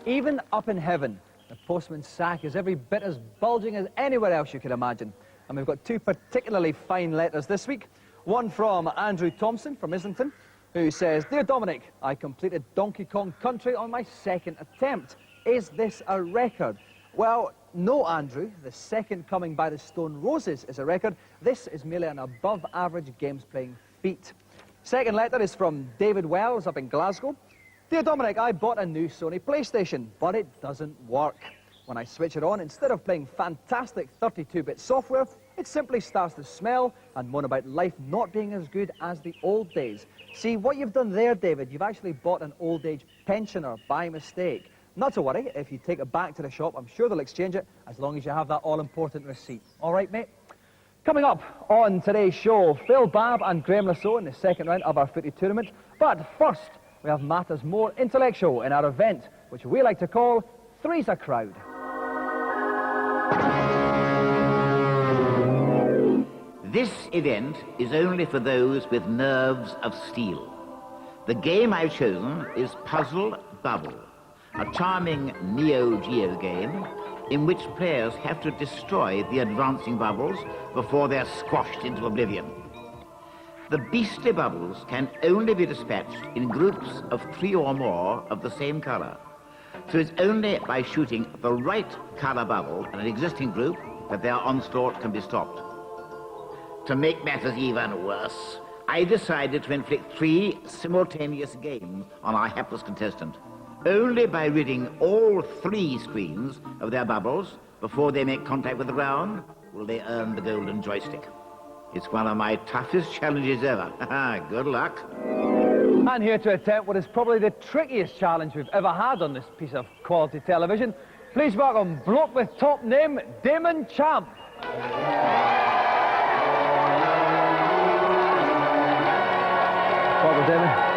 Even up in heaven, the postman's sack is every bit as bulging as anywhere else you could imagine. And we've got two particularly fine letters this week. One from Andrew Thompson from Islington, who says, "Dear Dominic, I completed Donkey Kong Country on my second attempt. Is this a record?" Well, no, Andrew. The second coming by the Stone Roses is a record. This is merely an above-average games-playing feat. Second letter is from David Wells up in Glasgow. "Dear Dominic, I bought a new Sony PlayStation, but it doesn't work. When I switch it on, instead of playing fantastic 32-bit software, it simply starts to smell and moan about life not being as good as the old days." See, what you've done there, David, you've actually bought an old-age pensioner by mistake. Not to worry, if you take it back to the shop, I'm sure they'll exchange it, as long as you have that all-important receipt. All right, mate? Coming up on today's show, Phil Babb and Graham Lasso in the second round of our footy tournament. But first, we have matters more intellectual in our event, which we like to call Three's a Crowd. This event is only for those with nerves of steel. The game I've chosen is Puzzle Bubble, a charming Neo Geo game in which players have to destroy the advancing bubbles before they're squashed into oblivion. The beastly bubbles can only be dispatched in groups of 3 or more of the same colour. So it's only by shooting the right colour bubble in an existing group that their onslaught can be stopped. To make matters even worse, I decided to inflict 3 simultaneous games on our hapless contestant. Only by ridding all 3 screens of their bubbles before they make contact with the ground will they earn the golden joystick. It's one of my toughest challenges ever. Good luck. And here to attempt what is probably the trickiest challenge we've ever had on this piece of quality television, please welcome bloke with top name, Damon Champ. Welcome, Damon.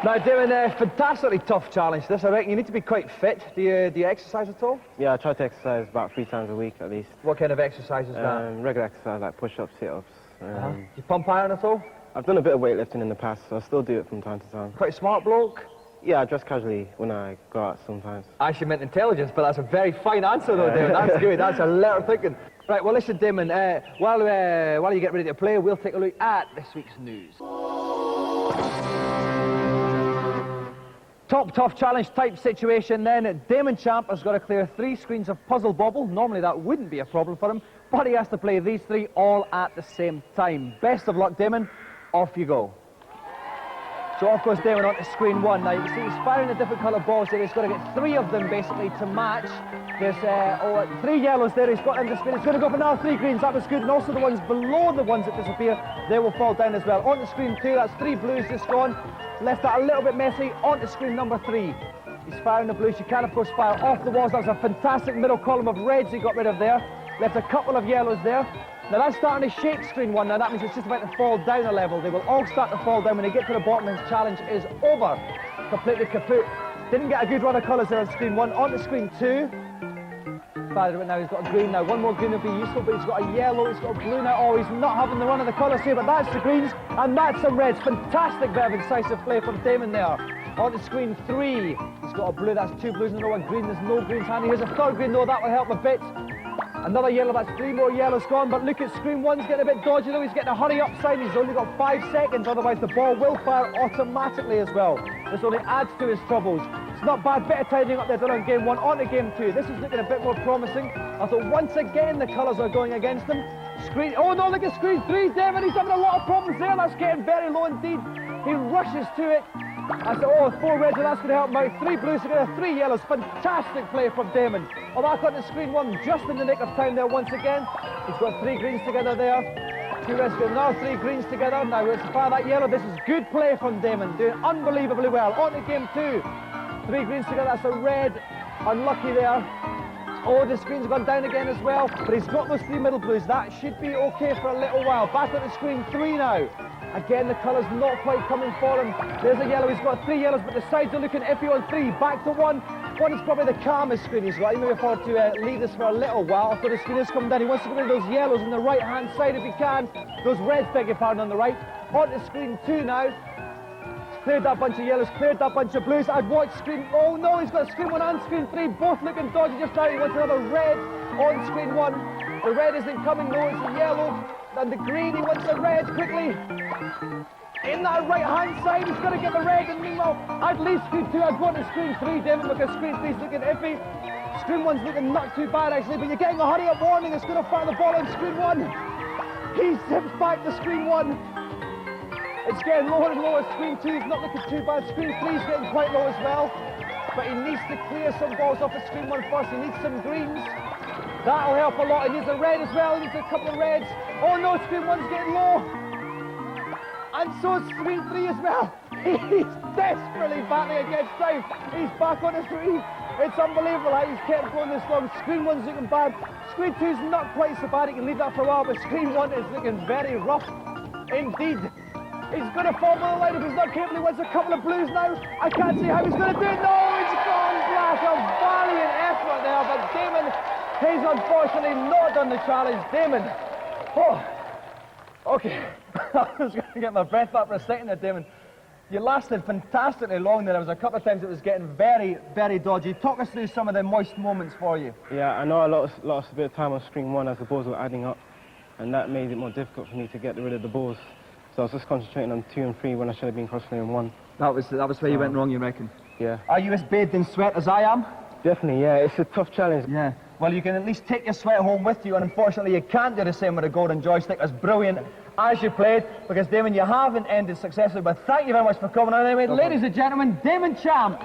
Now, Damon, fantastically tough challenge this. I reckon you need to be quite fit. Do you exercise at all? Yeah, I try to exercise about 3 times a week at least. What kind of exercise is that? Regular exercise like push-ups, sit-ups. Do you pump iron at all? I've done a bit of weightlifting in the past, so I still do it from time to time. Quite a smart bloke? Yeah, I dress casually when I go out sometimes. I actually meant intelligence, but that's a very fine answer though, Damon. That's good. That's alert thinking. Right, well listen, Damon, while you get ready to play, we'll take a look at this week's news. Top tough challenge type situation then. Damon Champ has got to clear 3 screens of Puzzle Bobble. Normally that wouldn't be a problem for him, but he has to play these 3 all at the same time. Best of luck, Damon. Off you go. So off goes Damon onto screen 1. Now you can see he's firing the different coloured balls here. He's got to get 3 of them basically to match. There's 3 yellows there. He's got them to spin. He's going to go for another 3 greens. That was good. And also the ones below the ones that disappear, they will fall down as well. Onto screen 2. That's 3 blues just gone. Left that a little bit messy. Onto screen number 3. He's firing the blues. You can of course fire off the walls. That's a fantastic middle column of reds he got rid of there. Left a couple of yellows there. Now that's starting to shake screen 1 now. That means it's just about to fall down a level. They will all start to fall down when they get to the bottom. His challenge is over. Completely kaput. Didn't get a good run of colours there on screen 1. Onto screen 2. Fired it now. He's got a green now. One more green would be useful, but he's got a yellow. He's got a blue now. Oh, he's not having the run of the colours here, but that's the greens and that's some reds. Fantastic bit of incisive play from Damon there. Onto screen 3. He's got a blue. That's 2 blues in a row. One green. There's no greens handy. Here's a 3rd green though. That will help a bit. Another yellow, that's 3 more yellows gone, but look at screen 1's getting a bit dodgy though. He's getting a hurry up sign. He's only got 5 seconds, otherwise the ball will fire automatically as well. This only adds to his troubles. It's not bad, bit of tidying up there done on game 1. On to game 2. This is looking a bit more promising. I thought once again the colours are going against him. Oh no, look at screen 3, David. He's having a lot of problems there. That's getting very low indeed. He rushes to it. I said, oh, 4 reds, and that's going to help him out. 3 blues together, 3 yellows. Fantastic play from Damon. Oh, back onto screen 1, just in the nick of time there once again. He's got 3 greens together there. 2 reds together, now 3 greens together. Now let's fire that yellow. This is good play from Damon, doing unbelievably well. On to game 2. 3 greens together, that's a red. Unlucky there. Oh, the screen's gone down again as well, but he's got those 3 middle blues. That should be okay for a little while. Back onto screen 3 now. Again, the colour's not quite coming for him. There's a yellow. He's got 3 yellows, but the sides are looking iffy on 3. Back to 1. 1 is probably the calmest screen he's got. He may afford to leave this for a little while. After the screen is coming down, he wants to get rid of those yellows on the right-hand side if he can. Those reds, beg your pardon, on the right. On to screen 2 now. cleared that bunch of yellows, cleared that bunch of blues. I'd watch screen, oh no, he's got screen 1 and screen 3, both looking dodgy just now. He wants another red on screen 1. The red isn't coming, no, it's the yellow. And the green, he wants the red quickly. In that right-hand side, he's got to get the red, and meanwhile, I'd leave screen 2, I'd go to screen 3, Damon, because screen 3's looking iffy. Screen 1's looking not too bad, actually, but you're getting a hurry-up warning. It's going to fire the ball on screen 1. He zips back to screen 1. It's getting lower and lower. Screen 2's not looking too bad. Screen 3's getting quite low as well. But he needs to clear some balls off of screen 1 first. He needs some greens. That'll help a lot. He needs a red as well. He needs a couple of reds. Oh no, screen 1's getting low. And so is screen 3 as well. He's desperately battling against time. He's back on his feet. It's unbelievable how he's kept going this long. Screen 1's looking bad. Screen 2's not quite so bad. He can leave that for a while, but screen 1 is looking very rough indeed. He's going to fall below the line if he's not careful. He wants a couple of blues now. I can't see how he's going to do it. No, he's gone black. A valiant effort there, but Damon has unfortunately not done the challenge. Damon. Oh, okay. I was going to get my breath back for a second there, Damon. You lasted fantastically long there. There was a couple of times it was getting very, very dodgy. Talk us through some of the moist moments for you. Yeah, I know I lost a bit of time on screen 1 as the balls were adding up, and that made it more difficult for me to get rid of the balls. So I was just concentrating on 2 and 3 when I should have been concentrating on 1. That was where you went wrong, you reckon? Yeah. Are you as bathed in sweat as I am? Definitely, yeah. It's a tough challenge. Yeah. Well, you can at least take your sweat home with you, and unfortunately you can't do the same with a golden joystick, as brilliant as you played, because Damon, you haven't ended successfully, but thank you very much for coming on anyway. Ladies and gentlemen, Damon Champ.